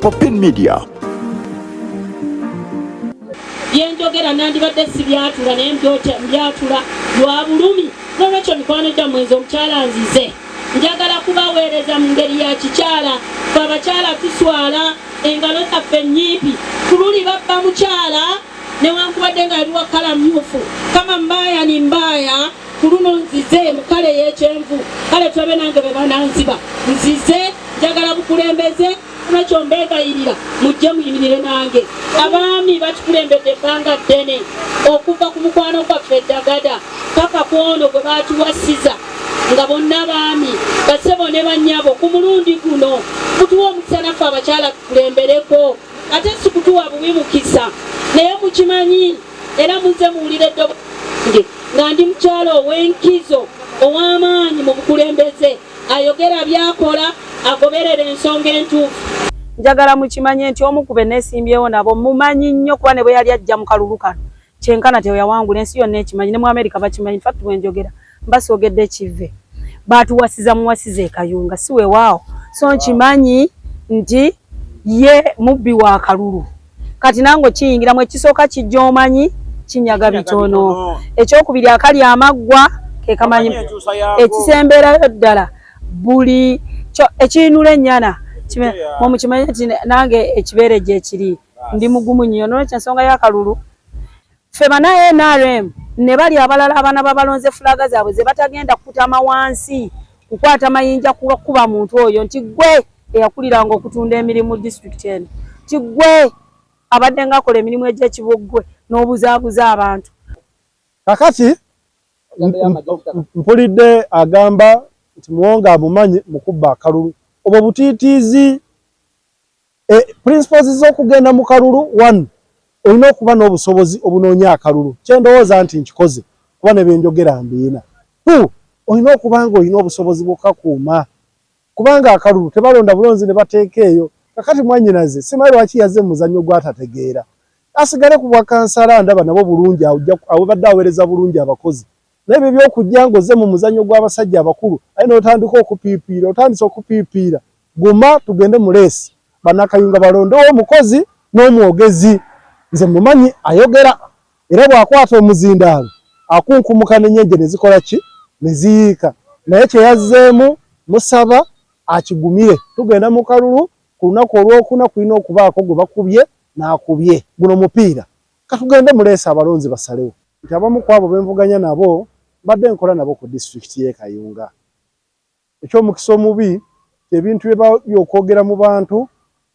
Popin Media. Yenjogera nandibadde sibyatula naye mbyatula lwa bulumi n'olwekyo mikwano gyammwe nze omukyala nzize njagala kubaweereza mu ngeri ya kikyala fe abakyala tuswala engalo zaffe nnyimpi ku luli babba mukyala newankubadde nga yaliwa kala mmyufu kama mbaya ni mbaya ku luno nzize mu kala ey'ekyenvu kale tulabe nange be bananziba nzize njagala bukulembeze nakyo mbegayirira mujje muyimirire nange abaami batukulembedde ebbanga ddene okuva ku mukwano gwaffe eddagada paka ku ono gwe batuwasiza nga bonna baami basebo ne bannyabo ku mulundi guno kutuwa omukisa naffe abakyala tukulembereko ate si kutuwa bubi mukisa naye mukimanyi era muzze muwulire eddobo nga ndi mukyala ow'enkizo ow'amaanyi mu bukulembeze ayogera byakola agoberera ensonga entuufu. Njagala mukimanye nti omukube nesimbyewo nabo mumanyi nnyo kuba ne bwe yali ajja mu kalulu kano kyenkana teyawangula ensi yonna ekimanyi ne mu Amerika bakimanyi fatu bwenjogera mbasogedde kive batuwasiza muwasiza ekayunga si weewaawo so nkimanyi nti ye mubbi wa kalulu kati nango kiyingiramu ekisooka kijja omanyi kinyaga bitono ekyokubiri akali amaggwa kekamanyi ekisemberayo ddala buli ekiinula ennyana mukimanyi nti nange ekibeereje ekiri ndi mugumu nnyo n'olwekyo ensonga y'akalulu ffe bana NRM ne bali abalala abaana babalonze fulaga zaabwe ze batagenda kukutama wansi kukwata mayinja kuba muntu oyo nti gwe eyakuliranga okutunda emirimu disitulikiti eno nti gwe abadde ng'akola emirimu egy'ekibuggwe n'obuzaabuza abantu. Kakati mpulidde agamba nti Muwonge amumanyi mu kubba akalulu obwo butiitiizi principles z'okugenda mu kalulu 1 olina okuba n'obusobozi obunoonya akalulu kyendowooza nti nkikoze kuba ne benjogera mbiina 2 olina okuba nga olina obusobozi bw'okakuuma kubanga akalulu tebalonda bulonzi ne bateeka eyo. Kakati mwannyinaze simanyi lwaki yazze mu muzannyo gw'atategeera asigale ku bwakansala ndaba nabo bulungi awo badde aweereza bulungi abakozi n'ebyo by'okujja ng'ozze mu muzannyo gw'abasajja abakulu aye n'otandika okupiipiira otandise okupiipiira guma tugende mu leesi bannakayunga balondewo omukozi n'omwogezi nze mumanyi ayogera era bw'akwata omuzindaalo akunkumuka n'ennyenje ne zikola ki ne ziyiika naye kyeyazzeemu musaba akigumire tugenda mu kalulu ku lunaku olwokuna kulina okubaako gwe bakubye n'akubye guno mupiira katugende mu leesi abalonzi basalewo nti abamu ku abo benvuganya nabo mbadde nkola nabo ku disitulikiti y'e Kayunga ekyomukisa omubi ebintu byokwogera mu bantu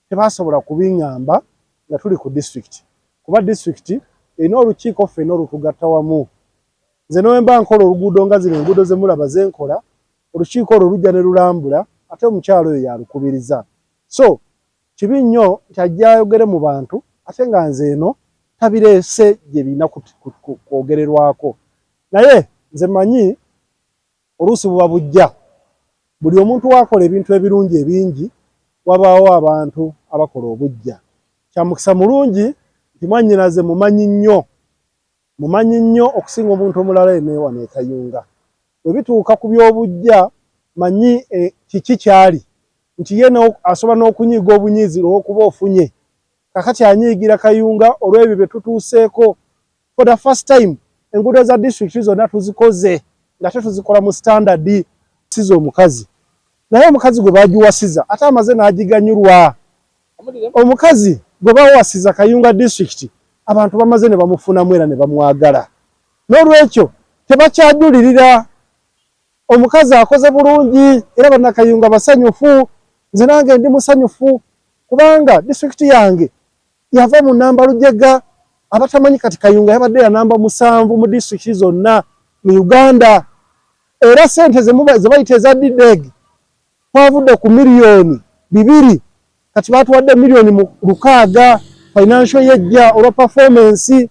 tebasobola kubiŋŋamba nga tuli ku disitulikiti kuba disitulikiti erina olukiiko ffenna olutugatta wamu nze nowemba nkola oluguudo nga zino enguudo ze mulaba ze nkola olukiiko olwo lujja ne lulambula ate omukyalo oyo yalukubiriza so kibi nnyo nti ajja ayogere mu bantu ate nga nze eno tabireese gye birina kwogererwako naye nze manyi oluusi buba bujja buli omuntu wakola ebintu ebirungi ebingi wabaawo abantu abakola obujja kyamukisa mulungi nti mwannyinaze mumanyi nnyo okusinga omuntu omulala eneewana e Kayunga bwe bituuka ku by'obujja manyi kiki kyali nti ye asobola n'okunyiiga obunyiizi olw'okuba ofunye kakati anyiigira Kayunga olw'ebyo bye tutuuseeko for the first time enguudo za disitulikiti zonna tuzikoze nga tetuzikola mu standard siza omukazi naye omukazi gwe bagiwasiza ate amaze n'agiganyulwa omukazi gwe bawasiza Kayunga disitulikiti abantu bamaze ne bamufunamu era ne bamwagala n'olwekyo tebakyajulirira omukazi akoze bulungi era bannakayunga basanyufu nze nange ndi musanyufu kubanga disitulikiti yange yava mu namba lujega abatamanyi kati Kayunga yabadde ya namba 7 mu disitulikiti zonna mu Uganda era sente ze bayita eza DDEG twavudde ku miliyoni 2 kati batuwadde miliyoni 6 financial yejja olwa performance